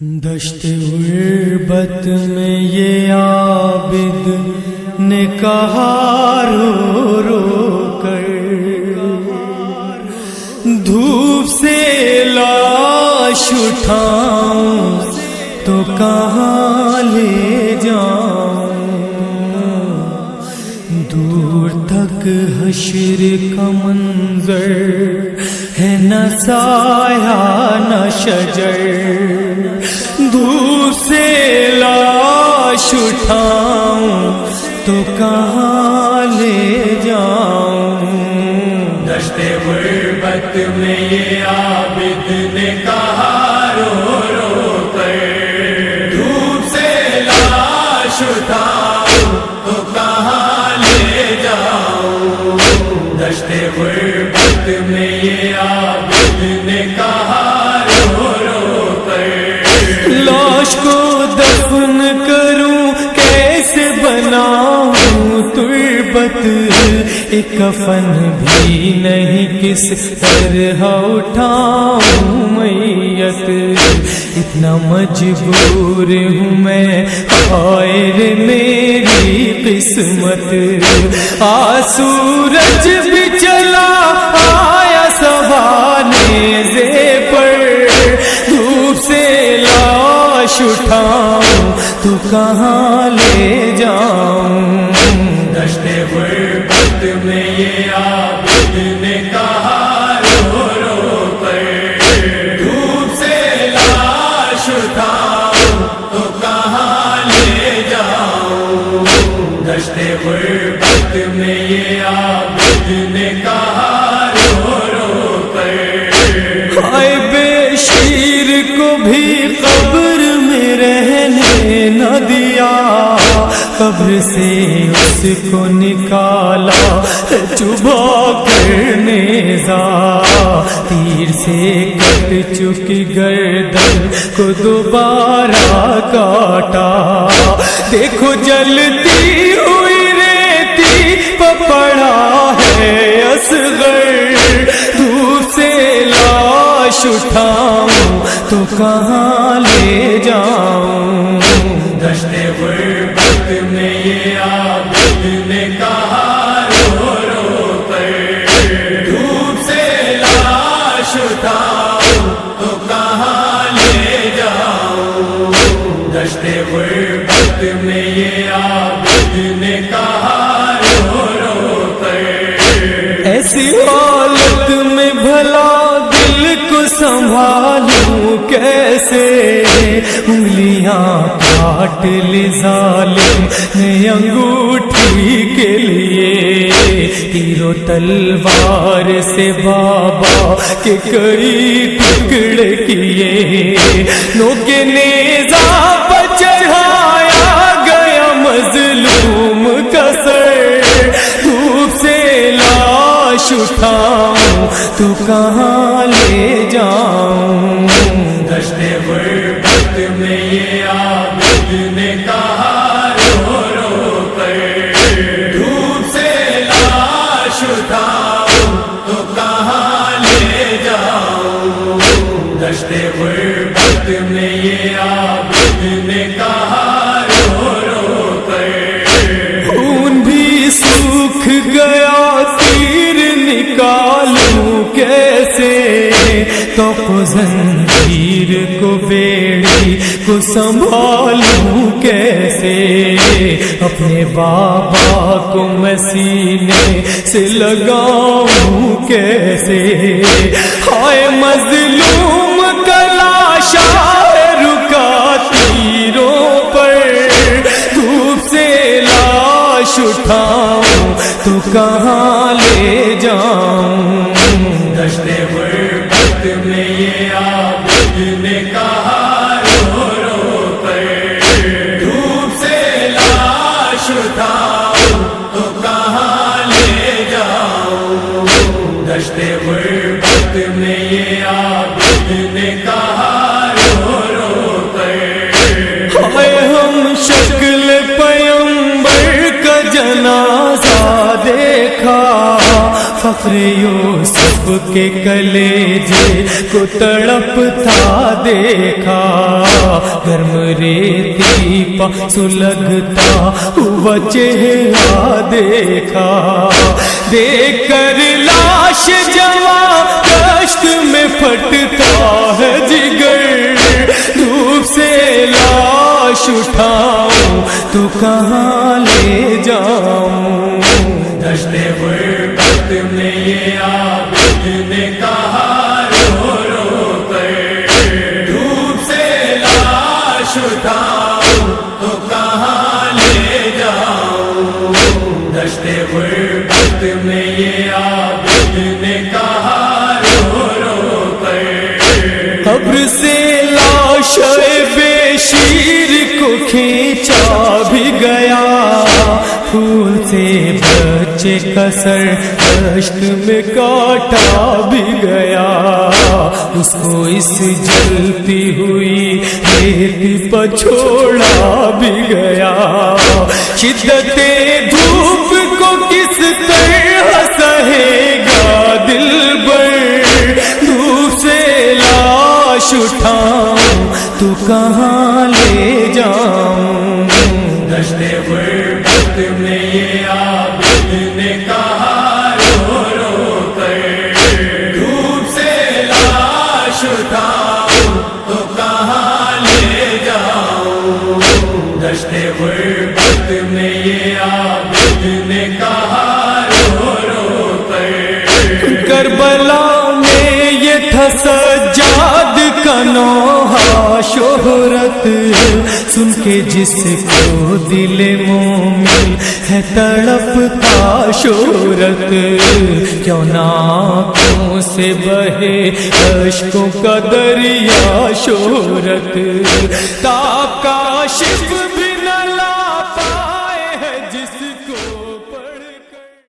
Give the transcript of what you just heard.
دشت غربت میں یہ عابد نے کہا رو رو کر، دھوپ سے لاش اٹھاؤں تو کہاں لے جاؤں، دور تک حشر کا منظر ہے نہ سایہ نہ شجر، دور سے لاش اٹھاؤں تو کہاں لے جاؤں۔ دشت غربت میں یہ عابد نے کہا رو رو کر، دھوپ سے لاش اٹھاؤں تو کہاں لے جاؤں۔ دشت غربت میں یہ عابد نے کہا رو رو کر، لاش کو دفن کروں کیسے بناؤں، تربت ایک کفن بھی نہیں کس طرح اٹھاؤں میت، اتنا مجبور ہوں میں ہائے رے میری قسمت۔ سورج بھی چلا آیا سوانے زے پر، دھوپ سے لاش اٹھاؤں تو کہاں لے جاؤں۔ دشت غربت میں یہ عابد نے کہا رو رو کر، دھوپ سے لاش اٹھاؤں تو کہاں لے جاؤں۔ دشت غربت میں یہ عابد نے کہا رو رو کر، ہائے بے شیر کو بھی قبر میں رہنے نہ دیا، قبر سے اس کو نکالا چبا کر نیزا، تیر سے کٹ چکی گردن کو دوبارہ کاٹا، دیکھو جلتی ہوئی ریتی پپڑا ہے اصغر، دھوپ سے لاش اٹھاؤں تو کہاں لے جاؤں۔ دشت غربت میں یہ عابد نے کہا رو رو کر، دھوپ سے لاش اٹھاؤں تو کہاں لے جاؤں۔ دشت غربت میں یہ عابد نے کہا رو رو کر، ایسی حالت میں بھلا دل کو سنبھالوں کیسے، انگلیاں کاٹ لی ظالم نے انگوٹھی کے لیے، تیر و تلوار سے بابا کے کئی ٹکڑے کیے، نوکے نیزہ پر چڑھایا گیا مظلوم کا سر، دھوپ سے لاش اٹھاؤں تو کہاں لے جاؤں۔ دشت غربت میں یہ عابد نے کہا رو رو کر، دھوپ سے لاش اٹھاؤں تو کہاں لے جاؤں۔ دشت غربت میں یہ عابد نے کہا رو رو کر، خون بھی سوکھ گیا تیر نکالوں کیسے، تو زنجیر کو بیڑی کو سنبھالوں کیسے، اپنے بابا کو میں سینے سے لگاؤں کیسے، ہائے مظلوم کا لاشا رکا تیروں پر، دھوپ سے لاش اٹھاؤں تو کہاں لے جاؤں۔ دشت غربت میں یہ عابد نے کہا رو رو کر، دھوپ سے لاش اٹھاؤں تو کہاں لے جاؤں۔ دشت غربت میں یہ عابد نے کہا رو رو کر، ہائے ہم شکل پیمبر کا جنازہ دیکھا، فخر یوسف یوسف کے کلیجے کو تڑپتا دیکھا، گرم ریتی پا سلگتا ہوا چہرہ دیکھا، دیکھ کر لاش جوان دشت میں پھٹتا ہے جگر، دھوپ سے لاش اٹھاؤں تو کہاں لے جاؤں، دشت غربت میں یہ عابد نے کہا رو رو کر، دھوپ سے لاش اٹھاؤں تو کہاں لے جاؤں، دشت غربت میں یہ عابد نے کہا رو رو کر، قبر سے لاش بے شیر کو کھینچا بھی گیا، پھول سے بچے کا سر دشت میں کاٹا بھی گیا، اس کو اس جلتی ہوئی ریت پر چھوڑا بھی گیا، شدت دھوپ کو کس طرح سہے گا دلبر، دھوپ سے لاش اٹھاؤں تو کہاں لے جاؤں، دشت غربت میں یہ عابد نے کہا رو رو کر، دھوپ سے لاش اٹھاؤں تو کہاں لے جاؤں، دشت غربت میں یہ عابد نے کہا رو رو کر، کربلا میں یہ تھا سجاد کا نوحہ شہرت، سن کے جس کو دل مومن ہے تڑپتا شہرت، کیوں نہ آنکھوں سے بہے اشکوں کا دریا شہرت، تاب کاشف بھی